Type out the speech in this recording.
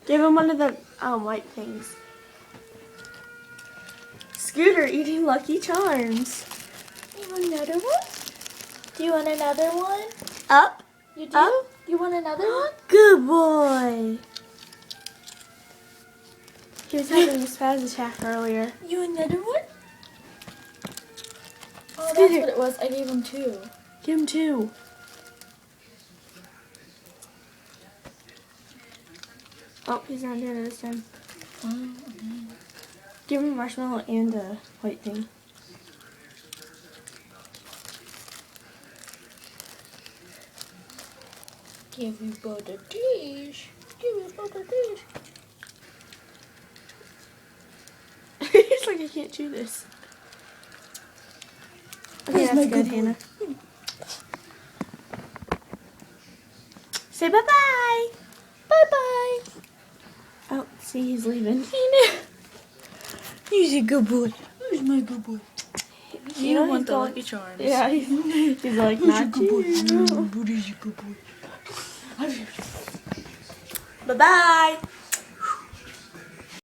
Give him one of the white things. Scooter eating Lucky Charms. You want another one? Do you want another one? Up. You do? Up. You want another one? Good boy. He was having a spaz attack earlier. You want another one? Oh, that's Scooter. what it was. I gave him 2. Give him 2. Oh, he's not doing it this time. Oh, Give him a marshmallow and a white thing. give you both a dish. Give you both a dish. It's like I can't chew this. Okay, Where's my that's good, good boy? Hannah. Say bye-bye. Bye-bye. Oh, see, he's leaving. He's a good boy. Who's my good boy? You know, want he's the going- Lucky Charms. Yeah, he's like, Who's a not good boy? you. Who's a good boy? Bye-bye.